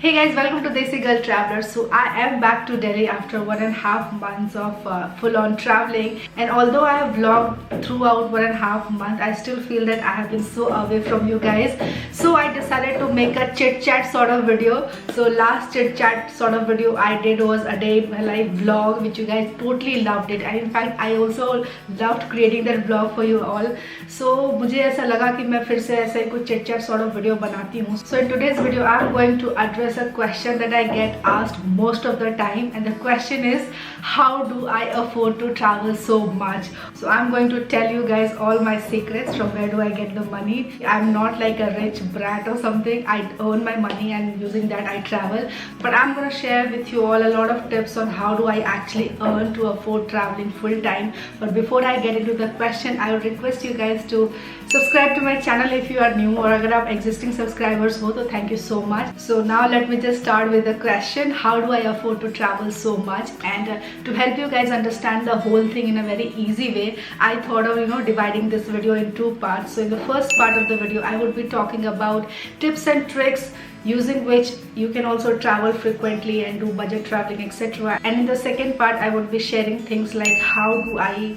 Hey guys, welcome to DesiGirl Traveler. So I am back to Delhi after 1.5 months of full-on traveling, and although I have vlogged throughout 1.5 months, I still feel that I have been so away from you guys. So I decided to make a chit-chat sort of video. So last chit-chat sort of video I did was a day in my life vlog, which you guys totally loved it, and in fact I also loved creating that vlog for you all. So मुझे ऐसा लगा कि मैं फिर से ऐसा ही कुछ chit-chat sort of video बनाती हूँ. So in today's video I am going to address a question that I get asked most of the time, and the question is, how do I afford to travel so much? So I'm going to tell you guys all my secrets from where do I get the money. I'm not like a rich brat or something. I earn my money and using that I travel, but I'm gonna share with you all a lot of tips on how do I actually earn to afford traveling full time. But before I get into the question, I would request you guys to subscribe to my channel if you are new, or अगर आप existing subscribers हो तो thank you so much. So now let me just start with the question, how do I afford to travel so much? And to help you guys understand the whole thing in a very easy way, I thought of dividing this video in two parts. So in the first part of the video I would be talking about tips and tricks using which you can also travel frequently and do budget traveling, etc. And in the second part I would be sharing things like how do I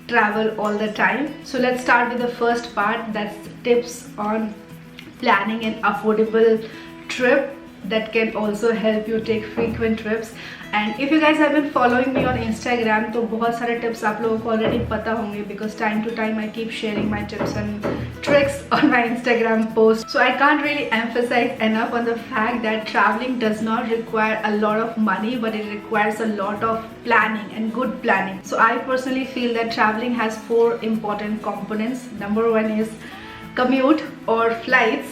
travel all the time. So let's start with the first part, that's tips on planning an affordable trip that can also help you take frequent trips. And if you guys have been following me on Instagram, तो बहुत सारे tips आप लोगों को already पता होंगे, because time to time I keep sharing my tips and tricks on my Instagram posts. So I can't really emphasize enough on the fact that traveling does not require a lot of money, but it requires a lot of planning and good planning. So I personally feel that traveling has 4 important components. Number 1 is commute or flights.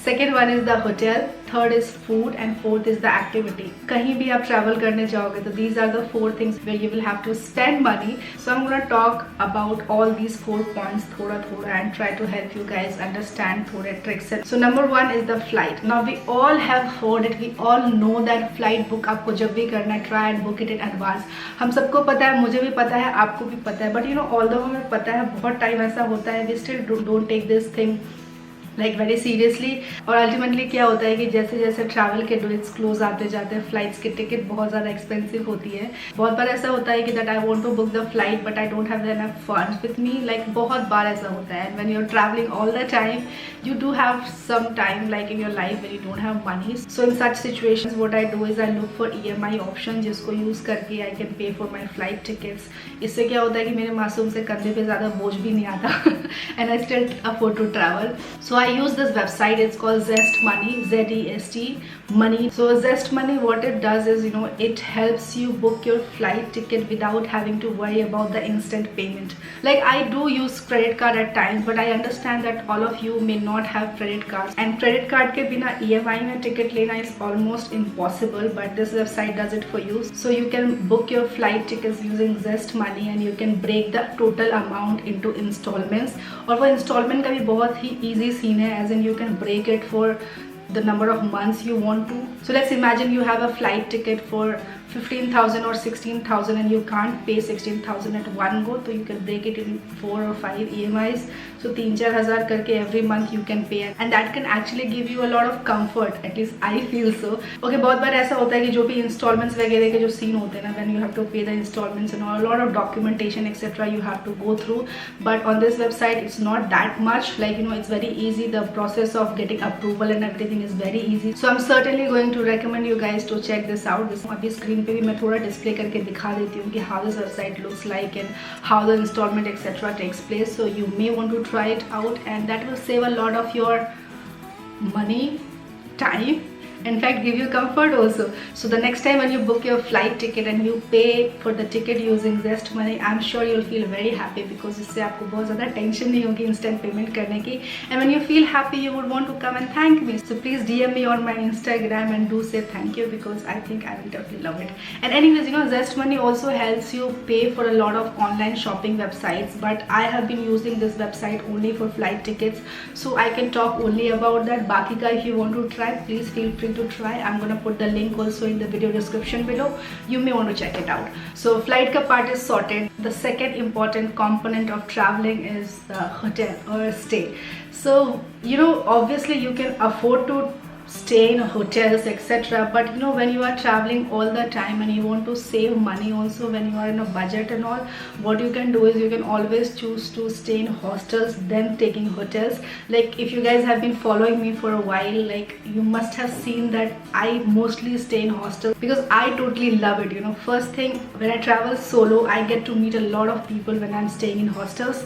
Second one is the hotel, third is food, and fourth is the activity. कहीं भी आप travel करने जाओगे तो these are the 4 things where you will have to spend money. So I'm gonna talk about all these 4 points थोड़ा and try to help you guys understand थोड़े tricks. So number 1 is the flight. Now we all have heard it, we all know that flight book आपको जब भी करना है, try and book it in advance. हम सबको पता है, मुझे भी पता है, आपको भी पता है, but although हमें पता है, बहुत टाइम ऐसा होता है we still don't take this thing like very seriously. और अल्टीमेटली क्या होता है कि जैसे जैसे ट्रैवल के डेट्स क्लोज आते जाते हैं, फ्लाइट्स की टिकट बहुत ज़्यादा एक्सपेंसिव होती है. बहुत बार ऐसा होता है कि that I want to book the flight but I don't have enough funds with me. Like बहुत बार ऐसा होता है. And when you are travelling all the time you do have some time like in your life when you don't have money. So in such situations what I do is I look for EMI option जिसको use करके I can pay for my flight tickets. इससे क्या होता है कि मेरे मासूम से कंधे पे ज़्यादा बोझ भी नहीं आता and I still afford to travel. So I use this website, it's called Zest Money, Z-E-S-T Money. So Zest Money, what it does is it helps you book your flight ticket without having to worry about the instant payment. Like I do use credit card at times, but I understand that all of you may not have credit cards, and credit card के बिना EMI में ticket लेना is almost impossible, but this website does it for you. So you can book your flight tickets using Zest Money and you can break the total amount into installments. और वो installment का भी बहुत ही easy scene है, as in you can break it for the number of months you want to. So let's imagine you have a flight ticket for 15,000 or 16,000 and you can't pay 16,000 at one go, so you can break it in 4 or 5 EMIs. So 3-4 हज़ार करके every month you can pay, and that can actually give you a lot of comfort, at least I feel so. Okay, बहुत बार ऐसा होता है कि जो भी installments वगैरह के जो सीन होते हैं ना, when you have to pay the installments and a lot of documentation etc. you have to go through, but on this website it's not that much. Like it's very easy. The process of getting approval and everything is very easy. So I'm certainly going to recommend you guys to check this out. This अभी screen पे भी मैं थोड़ा display करके दिखा देती हूँ कि how this website looks like and how the installment etc. takes place. So you may want to try it out, and that will save a lot of your money, time, in fact give you comfort also. So the next time when you book your flight ticket and you pay for the ticket using Zest Money, I'm sure you'll feel very happy, because इससे आपको बहुत ज़्यादा tension नहीं होगी instant payment करने की. And when you feel happy you would want to come and thank me. So please DM me on my Instagram and do say thank you, because I think I will definitely love it. And anyways, Zest Money also helps you pay for a lot of online shopping websites, but I have been using this website only for flight tickets, so I can talk only about that. बाकी का if you want to try, please feel free to try. I'm gonna put the link also in the video description below. You may want to check it out. So flight ka part is sorted. The second important component of traveling is the hotel or stay. So obviously you can afford to stay in hotels, etc. But you know, when you are traveling all the time and you want to save money also, when you are in a budget and all, what you can do is you can always choose to stay in hostels than taking hotels. Like if you guys have been following me for a while, like you must have seen that I mostly stay in hostels because I totally love it. You know, first thing, when I travel solo, I get to meet a lot of people when I'm staying in hostels.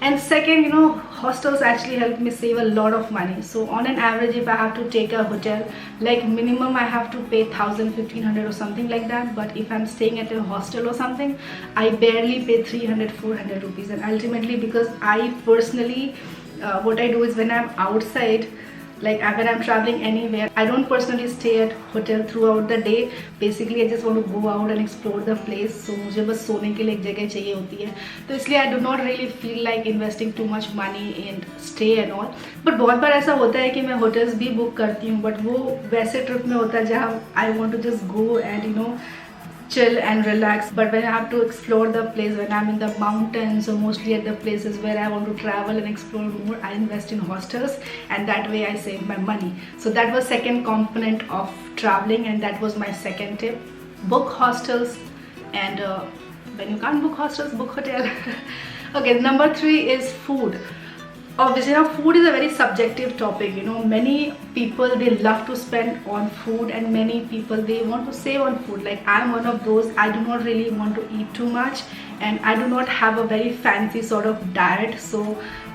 And second, you know, hostels actually help me save a lot of money. So on an average, if I have to take a hotel, like minimum I have to pay 1,000-1,500 or something like that. But if I'm staying at a hostel or something, I barely pay 300-400 rupees. And ultimately, because I personally, what I do is when I'm outside, like when I'm traveling anywhere, I don't personally stay at hotel throughout the day. Basically I just want to go out and explore the place. So मुझे बस सोने के लिए एक जगह चाहिए होती है, तो इसलिए I do not really feel like investing too much money in stay and all. But बहुत बार ऐसा होता है कि मैं hotels भी book करती हूँ, but वो वैसे trip में होता है जहाँ I want to just go and you know chill and relax. But when I have to explore the place, when I'm in the mountains or mostly at the places where I want to travel and explore more, I invest in hostels, and that way I save my money. So that was second component of traveling, and that was my second tip: book hostels. And when you can't book hostels, book hotel. Okay, number 3 is food. Obviously now food is a very subjective topic. You know, many people, they love to spend on food, and many people, they want to save on food. Like I'm one of those. I do not really want to eat too much, and I do not have a very fancy sort of diet. So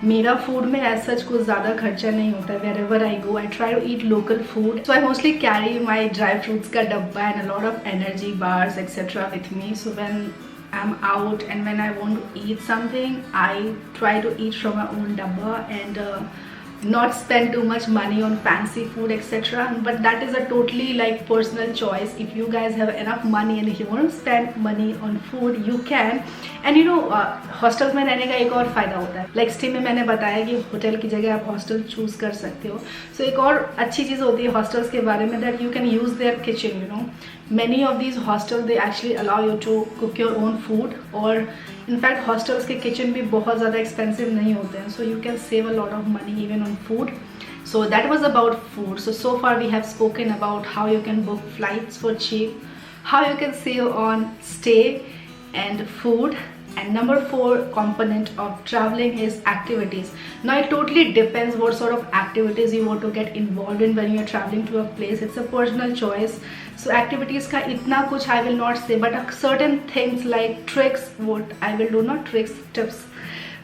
मेरा food में as such कुछ ज़्यादा खर्चा नहीं होता है. Wherever I go, I try to eat local food. So I mostly carry my dry fruits का डब्बा and a lot of energy bars etc. with me. So when I'm out and when I want to eat something, I try to eat from my own dabba and not spend too much money on fancy food etc. But that is a totally like personal choice. If you guys have enough money and if you want to spend money on food, you can. And you know, hostels में रहने का एक और फ़ायदा होता है. Like stay में मैंने बताया कि होटल की जगह आप हॉस्टल चूज़ कर सकते हो. So एक और अच्छी चीज़ होती है हॉस्टल्स के बारे में, that you can use their kitchen. You know, many of these hostels, they actually allow you to cook your own food, or in fact hostels के kitchen भी बहुत ज़्यादा expensive नहीं होते हैं. So you can save a lot of money even on food. So that was about food. So far we have spoken about how you can book flights for cheap, how you can save on stay and food. And number 4 component of traveling is activities. Now it totally depends what sort of activities you want to get involved in when you're traveling to a place. It's a personal choice. So activities का इतना कुछ I will not say, but certain things like tricks, what I will do, not tricks, tips,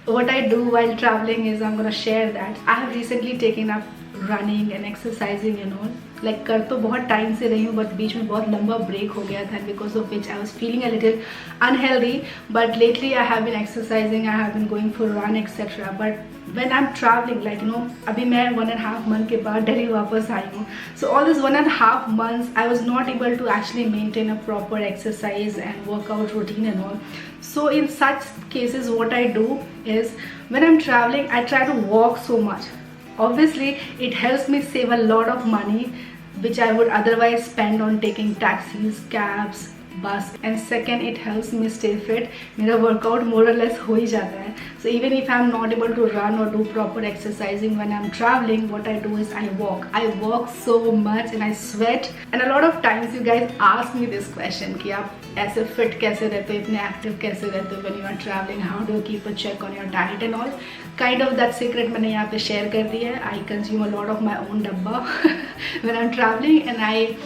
what I do while traveling is I'm gonna share that. I have recently taken up running and exercising and all. Like कर तो बहुत time से रही हूँ, but बीच में बहुत लंबा break हो गया था, because of which I was feeling a little unhealthy. But lately I have been exercising, I have been going for run etc. But when I'm traveling, like you know, अभी मैं 1.5 month के बाद दिल्ली वापस आई हूँ. So all this 1.5 months I was not able to actually maintain a proper exercise and workout routine and all. So in such cases what I do is when I'm traveling, I try to walk so much. Obviously it helps me save a lot of money which I would otherwise spend on taking taxis, cabs, bus. And second, it helps me stay fit. मेरा workout more or less हो ही जाता है. So even if I'm not able to run or do proper exercising when I'm traveling, what I do is I walk. I walk so much and I sweat. And a lot of times you guys ask me this question कि आप ऐसे fit कैसे रहते हो, इतने active कैसे रहते हो when you are traveling? How do you keep a check on your diet and all? Kind of that secret मैंने यहाँ पे share कर दी है. I consume a lot of my own डब्बा when I'm traveling, and I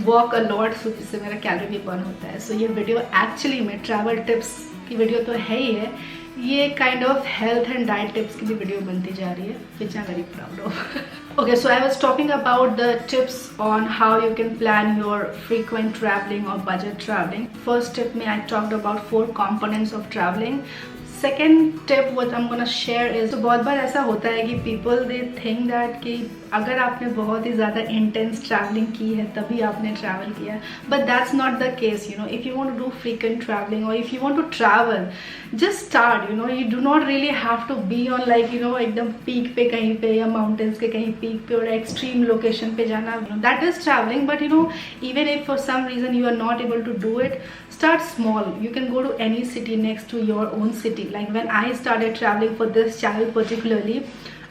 walk a lot, so जिससे मेरा calorie भी burn होता है. So ये वीडियो एक्चुअली में ट्रैवल टिप्स की वीडियो तो है ही है, ये kind of health and diet tips की भी वीडियो बनती जा रही है, which I'm very proud of. Okay, so I was talking about the tips on how you can plan your frequent traveling or budget traveling. First tip में I talked about 4 components of traveling. Second tip what I'm gonna share is, तो बहुत बार ऐसा होता है कि people they think that कि अगर आपने बहुत ही ज़्यादा intense traveling की है तभी आपने travel किया, but that's not the case. You know, if you want to do frequent traveling or if you want to travel, just start. You know, you do not really have to be on like you know एकदम peak पे कहीं पे या mountains के कहीं peak पे और extreme location पे जाना. You know, that is traveling, but you know, even if for some reason you are not able to do it, start small. You can go to any city next to your own city. Like when I started traveling for this channel particularly,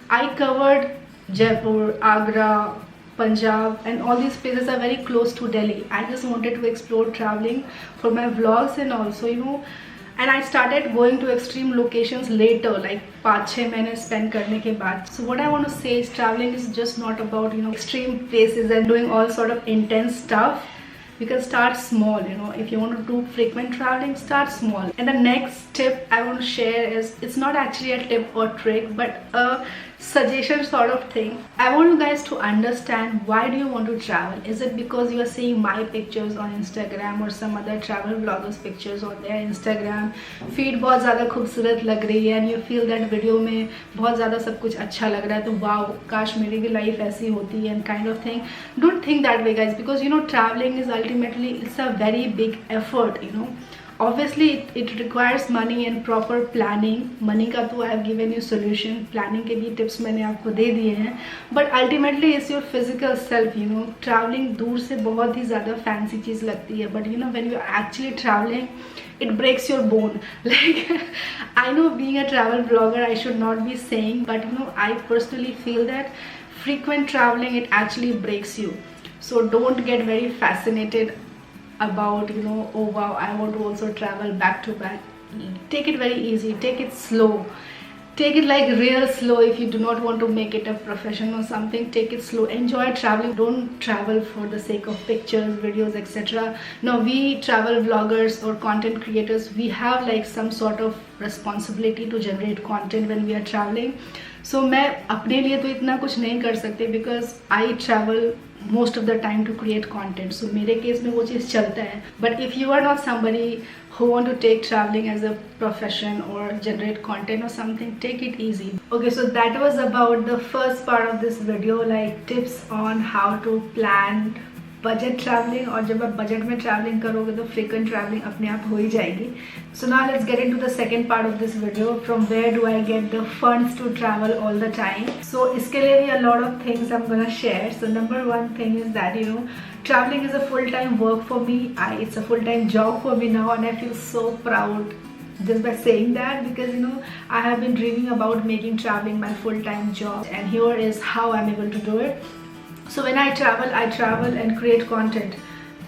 I covered Jaipur, Agra, Punjab, and all these places are very close to Delhi. I just wanted to explore traveling for my vlogs, and also, and I started going to extreme locations later, like 5-6 महीने spend करने के बाद. So what I want to say is traveling is just not about extreme places and doing all sort of intense stuff. You can start small. If you want to do frequent traveling, start small. And the next tip I want to share is, it's not actually a tip or trick, but a suggestion sort of thing. I want you guys to understand, why do you want to travel? Is it because you are seeing my pictures on Instagram or some other travel vloggers pictures on their Instagram feed बहुत ज़्यादा खूबसूरत लग रही है, and you feel that video में बहुत ज़्यादा सब कुछ अच्छा लग रहा है, तो वाओ काश मेरी भी लाइफ ऐसी होती है, and kind of thing. Don't think that way, guys, because traveling is ultimately, it's a very big effort. Obviously it requires money and proper planning. Money का तो I have given you solution, planning के भी tips मैंने आपको दे दिए हैं, but ultimately it's your physical self. Traveling दूर से बहुत ही ज़्यादा fancy चीज़ लगती है, but when you're actually traveling, it breaks your bone. Like I know, being a travel vlogger, I should not be saying, but I personally feel that frequent traveling, it actually breaks you. So don't get very fascinated about oh wow, I want to also travel back to back. Take it very easy, take it slow, take it like real slow. If you do not want to make it a profession or something, take it slow, enjoy traveling. Don't travel for the sake of pictures, videos, etc. No, we travel vloggers or content creators, we have like some sort of responsibility to generate content when we are traveling. So मैं अपने लिए तो इतना कुछ नहीं कर सकते, because I travel most of the time to create content. So मेरे केस में वो चीज़ चलता है. But if you are not somebody who want to take traveling as a profession or generate content or something, take it easy. Okay, so that was about the first part of this video, like tips on how to plan budget traveling. और जब आप budget में traveling करोगे तो frequent traveling अपने आप हो ही जाएगी. So now let's get into the second part of this video. From where do I get the funds to travel all the time? So इसके लिए भी a lot of things I'm gonna share. So number one thing is that traveling is a full-time work for me. It's a full-time job for me now, and I feel so proud just by saying that, because I have been dreaming about making traveling my full-time job, and here is how I'm able to do it. So when I travel and create content.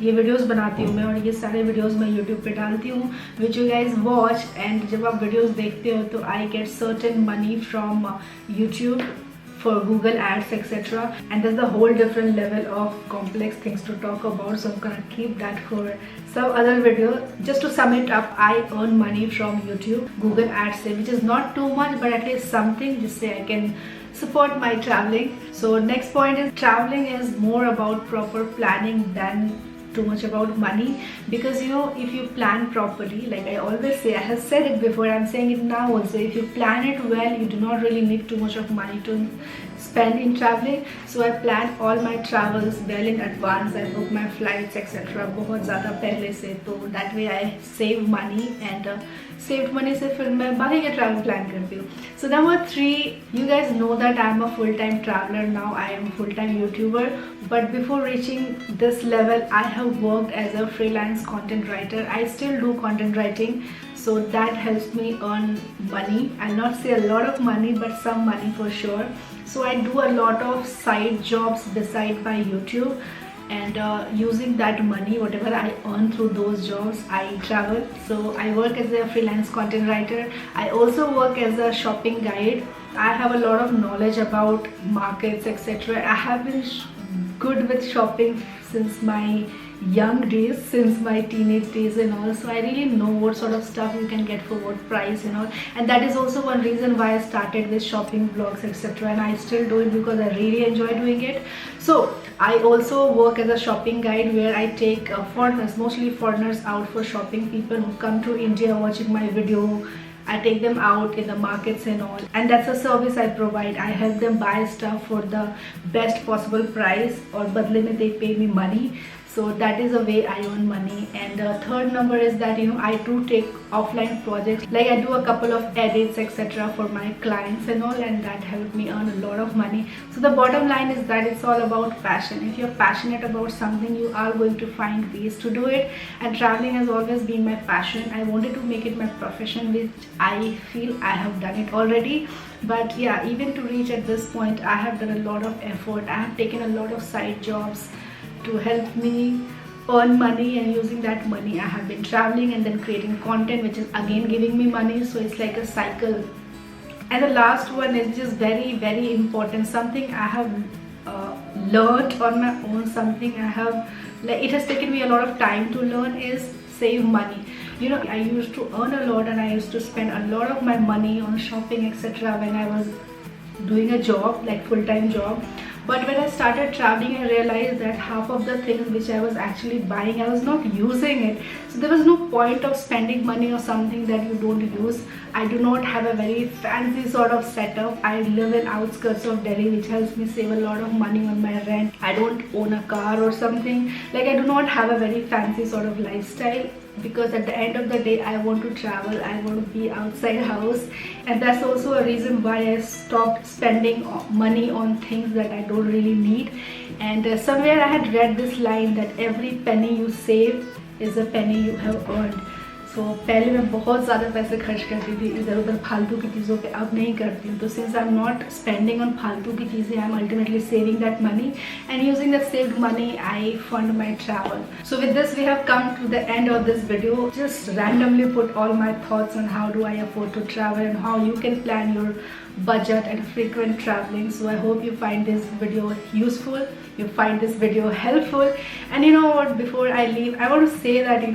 ये videos बनाती हूँ मैं, और ये सारे videos मैं YouTube पे डालती हूँ, which you guys watch. And जब आप वीडियोस देखते हो तो I get certain money from YouTube for Google ads, etc. And there's a whole different level of complex things to talk about, so I'm gonna keep that for some other video. Just to sum it up, I earn money from YouTube, Google ads, which is not too much, but at least something, just say I can support my traveling. So next point is, traveling is more about proper planning than too much about money, because if you plan properly, like I always say, I have said it before, I'm saying it now also, if you plan it well, you do not really need too much of money to spend in traveling. So I plan all my travels well in advance. I book my flights, etc. बहुत ज़्यादा पहले से, तो that way I save money, and saved money से फिर मैं बाकी के travel plan करती हूँ. So number 3, you guys know that I am a full-time traveler now. I am a full-time YouTuber, but before reaching this level, I have worked as a freelance content writer. I still do content writing, so that helps me earn money. I'll not say a lot of money, but some money for sure. So I do a lot of side jobs beside my YouTube, and using that money, whatever I earn through those jobs, I travel. So I work as a freelance content writer. I also work as a shopping guide. I have a lot of knowledge about markets, etc. I have been good with shopping since my young days, since my teenage days and all, so I really know what sort of stuff you can get for what price and all. And that is also one reason why I started with shopping vlogs, etc. And I still do it because I really enjoy doing it. So I also work as a shopping guide, where I take foreigners, mostly foreigners, out for shopping. People who come to India watching my video, I take them out in the markets and all, and that's a service I provide. I help them buy stuff for the best possible price, or badle mein they pay me money. So that is a way I earn money. And third number is that I do take offline projects, like I do a couple of edits etc. for my clients and all, and that helped me earn a lot of money. So the bottom line is that it's all about passion. If you're passionate about something, you are going to find ways to do it, and traveling has always been my passion. I wanted to make it my profession, which I feel I have done it already. But yeah, even to reach at this point, I have done a lot of effort. I have taken a lot of side jobs to help me earn money, and using that money I have been traveling and then creating content, which is again giving me money. So it's like a cycle. And the last one is just very, very important, something I have learned on my own, something I have, like, it has taken me a lot of time to learn, is save money. I used to earn a lot and I used to spend a lot of my money on shopping etc. when I was doing a job, like full-time job. But when I started traveling, I realized that half of the things which I was actually buying, I was not using it. So there was no point of spending money on something that you don't use. I do not have a very fancy sort of setup. I live in outskirts of Delhi, which helps me save a lot of money on my rent. I don't own a car or something. Like, I do not have a very fancy sort of lifestyle, because at the end of the day I want to travel, I want to be outside house. And that's also a reason why I stopped spending money on things that I don't really need. And somewhere I had read this line that every penny you save is a penny you have earned. So पहले मैं बहुत ज़्यादा पैसे खर्च करती थी इधर उधर फालतू की चीज़ों पे, अब नहीं करती हूँ. तो since I'm not spending on फालतू की चीज़ें, I'm ultimately saving that money, and using that saved money I fund my travel. So with this we have come to the end of this video. Just randomly put all my thoughts on how do I afford to travel and how you can plan your budget and frequent traveling. So I hope you find this video useful, you find this video helpful. And you know what, before I leave, I want to say that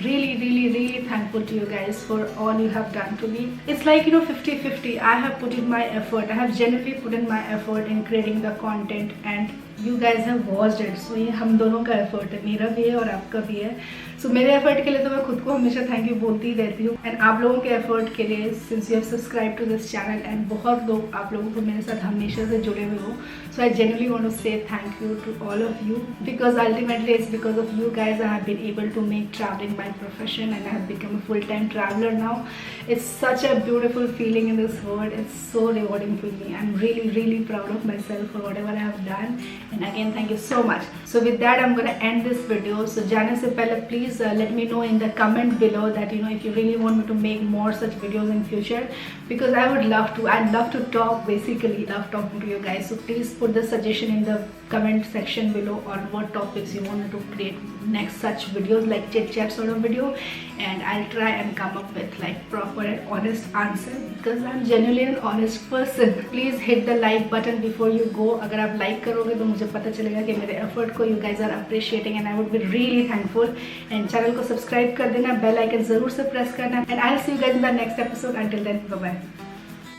really thankful to you guys for all you have done to me. It's like 50-50. I have put in my effort, I have genuinely put in my effort in creating the content, and you guys have watched it. So ये हम दोनों का effort है, मेरा भी है और आपका भी है. So मेरे effort के लिए तो मैं खुद को हमेशा thank you बोलती रहती हूँ, and आप लोगों के effort के लिए, since you have subscribed to this channel and बहुत लोग आप लोगों को मेरे साथ हमेशा से जुड़े हुए हो, so I genuinely want to say thank you to all of you, because ultimately it's because of you guys I have been able to make traveling my profession, and I have become a full-time traveler now. It's such a beautiful feeling in this world. It's so rewarding for me. I'm really proud of myself for whatever I have done. And again, thank you so much. So with that, I'm gonna end this video. So जाने से पहले please let me know in the comment below that if you really want me to make more such videos in future, because I would love to. I'd love to talk, basically love talking to you guys. So please put the suggestion in the comment section below on what topics you want me to create next such videos, like chit chat sort of video, and I'll try and come up with like proper and honest answer, because I'm genuinely an honest person. Please hit the like button before you go. अगर आप like करोगे तो मुझे पता चलेगा कि मेरे effort को you guys are appreciating, and I would be really thankful. And channel को subscribe कर देना, bell icon ज़रूर से press करना, and I'll see you guys in the next episode. Until then, bye bye.